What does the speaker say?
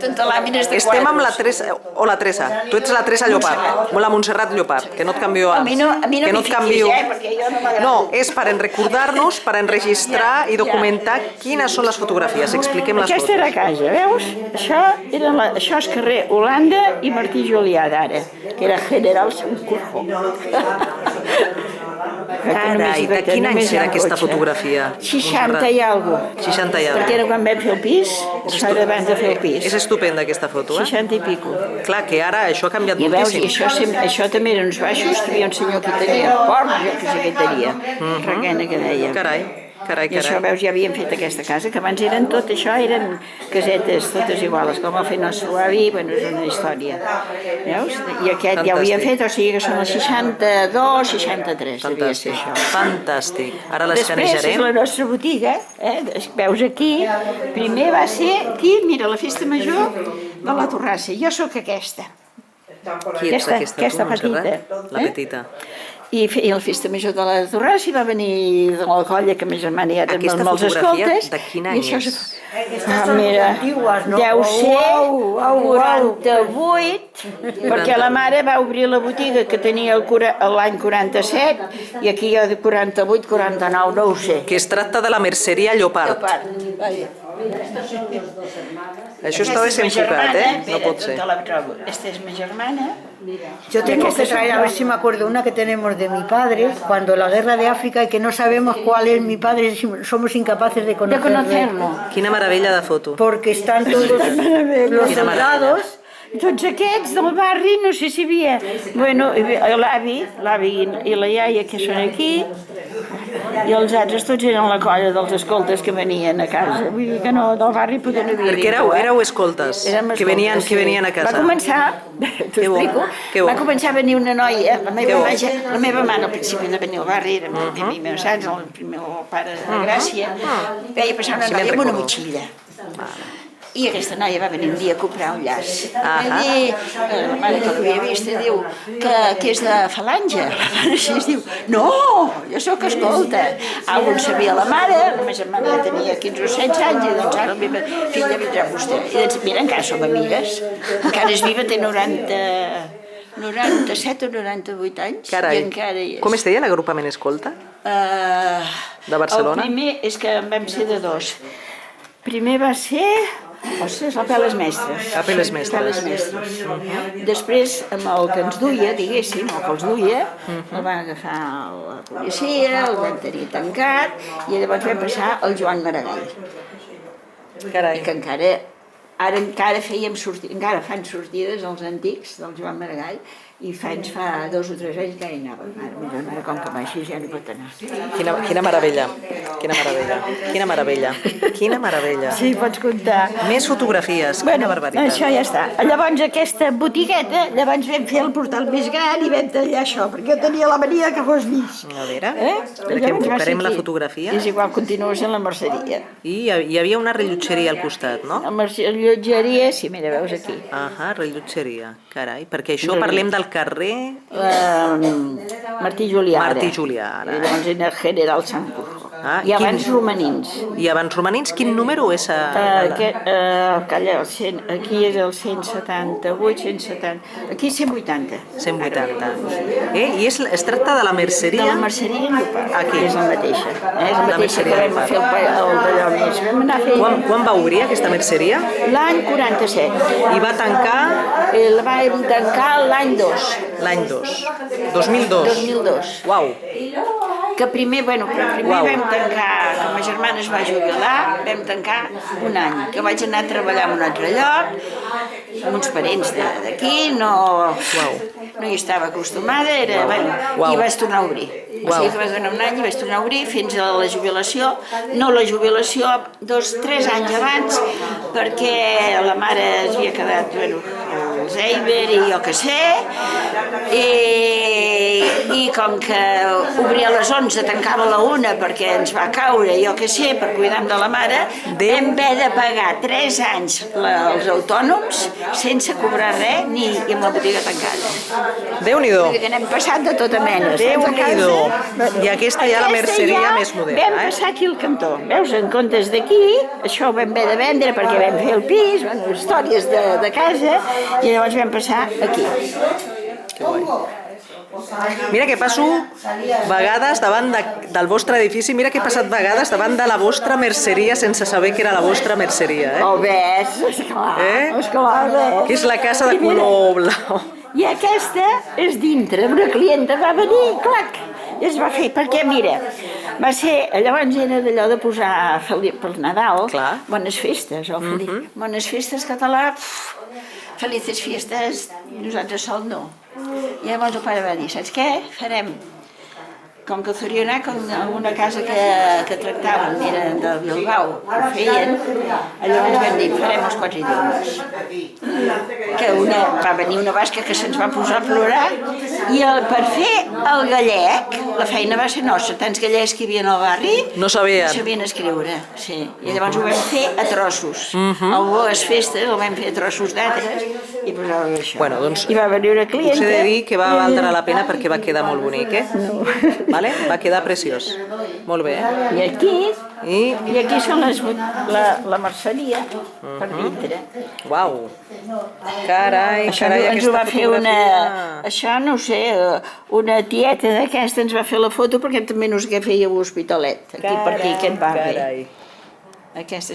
80 làmines de quadres. Estem amb la Teresa, o la Teresa, tu ets la Teresa Llopart, o la Montserrat Llopart, que no et canvio A mi no m'hi fiquis, perquè jo no m'agrada. No, és per recordar-nos, per enregistrar i documentar quines són les fotografies. Expliquem les Aquesta era fotos. casa, veus? Això és carrer Holanda i Martí Julià d'ara, que era General Sanjurjo. Carai, de quin any era aquesta fotografia? 60 i alguna cosa. 60 i alguna Perquè era quan vam fer el pis, això era abans de fer el pis. És estupenda aquesta foto, 60 i pico. Clar, que ara això ha canviat I veus, moltíssim. això també eren uns baixos, que hi havia un senyor que tenia porc, jo que sé què tenia, reguena que deia. Carai. I això, veus, ja havien fet aquesta casa, que abans eren tot això, eren casetes totes iguals, com va fer el nostre avi, bueno, és una història. Veus? I aquest ja ho havia fet, o sigui que són els 62, 63, devia ser això. Fantàstic. Ara l'escanejarem. Després és la nostra botiga, veus aquí, primer va ser aquí, mira, la festa major de la Torrassa. Jo sóc aquesta. Qui ets aquesta, tu, Montserrat? La petita. I feia la festa major de la Torrassa i va venir de la colla, que ma germana era amb els escoltes. De quin any és? Mira, deu ser 48, perquè la mare va obrir la botiga que tenia l'any 47 i aquí jo de 48, 49, no ho sé. Que es tracta de la merceria Llopart. Això està desenfocat, No pot ser. Esta es mi germana. Yo tengo que traer, a ver si me acuerdo, una que tenemos de mi padre, cuando la guerra de África y que no sabemos cuál es mi padre, somos incapaces de conocerlo. Quina meravella de foto. Porque están todos los soldados. Tots aquests del barri, no sé si hi havia... Bueno, l'avi i la iaia que són aquí, i els altres tots eren la colla dels escoltes que venien a casa. Vull dir que no, del barri poder no havia Perquè éreu escoltes, que venien a casa. Va començar, t'ho explico, va començar a venir una noia, la meva mare al principi de venir al barri, era mi meu sants, el primer pare de Gràcia, veia passar una noia amb una motxilla. I aquesta noia va venir un dia a comprar un llaç. Va dir, la mare que l'havia vist, diu que és de Falange. La mare així es diu, no, jo sóc escolta. Algun sabia la mare, la meva germana tenia 15 o 16 anys, i doncs ara la meva filla vindrà amb vostè. I doncs, mira, encara som amigues. Encara és viva, té 97 o 98 anys. Carai, i encara hi és. Com es deia l'agrupament escolta? De Barcelona? El primer és que en vam ser de dos. Primer va ser... Ostres, la Peles Mestres. La Peles Mestres. Després, amb el que ens duia, diguéssim, el que els duia, el van agafar la policia, el van tenir tancat, i llavors vam passar al Joan Maragall. Carai. Que encara fan sortides els antics del Joan Maragall, i fa 2 o 3 anys que hi anava. Ara, com que va així, ja no pot anar. Quina meravella, quina meravella. Sí, pots comptar. Més fotografies, quina barbaritat. Això ja està. Llavors aquesta botigueta, llavors vam fer el portal més gran i vam tallar això, perquè jo tenia la mania que fos llis. A veure, perquè enfocarem la fotografia. És igual, continua sent la merceria. I hi havia una rellotgeria al costat, no? La rellotgeria, sí, mira, veus aquí. Rellotgeria, carai, perquè això parlem del carrer... Martí Julià. Martí Julià, ara. I llavors era General Sanjurjo. I abans romanins. I abans romanins, quin número és? Calla, aquí és el 178, 170, aquí 180. 180. I es tracta de la merceria? De la merceria Llopart. Aquí. És la mateixa. És la mateixa que vam fer el d'allò més. Vam anar fent... Quan va obrir aquesta merceria? L'any 47. I va tancar? La vam tancar l'any 2. L'any 2. 2002. 2002. Uau. Que primer vam tancar, que ma germana es va jubilar, vam tancar un any, que vaig anar a treballar en un altre lloc, amb uns parents d'aquí, no hi estava acostumada, i vaig tornar a obrir. O sigui que vaig donar un any i vaig tornar a obrir fins a la jubilació, no la jubilació, 2-3 anys abans, perquè la mare es havia quedat, Alzheimer i jo què sé, i com que obria a les 11, tancava a la 1 perquè ens va caure, jo què sé, per cuidar de la mare, vam haver de pagar 3 anys els autònoms sense cobrar res ni amb la botiga tancada. Déu-n'hi-do. Vull dir que n'hem passat de tota mena. Déu-n'hi-do. I aquesta ja la merceria més moderna. Vam passar aquí al cantó. Veus, en comptes d'aquí, això ho vam haver de vendre perquè vam fer el pis, bueno, històries de casa, i llavors vam passar aquí. Que guai. Mira que passo vegades davant del vostre edifici, mira que he passat vegades davant de la vostra merceria sense saber que era la vostra merceria, Oh, ves, esclar, ves. Que és la casa de color blau. I aquesta és dintre, una clienta va venir, clac, i es va fer, perquè mira, va ser, llavors era d'allò de posar pel Nadal, bones festes, o Felip, bones festes català, felices fiestes, nosaltres sol no. I llavors el pare va dir, saps què? Farem, com que Zorionac, una casa que tractaven, era de Bilbao, ho feien, llavors vam dir, farem els 4 idiomes. Que va venir una basca que se'ns va posar a plorar, i per fer el gallec, la feina va ser nostra, tants gallecs que hi havia al barri, no sabien escriure, sí. I llavors ho vam fer a trossos. El Boes Festes el vam fer a trossos d'altres, i posàvem això. Bueno, doncs, I va venir una clienta. us he de dir que va valdre la pena perquè va quedar molt bonic, Vale? Va quedar preciós. Molt bé, I aquí són la merceria, per dintre. Uau! Carai, Ens ho va fer això no ho sé, una tieta d'aquesta ens va fer la foto perquè també no sé què feia a l'Hospitalet, aquí per aquí, aquest barri. Aquesta és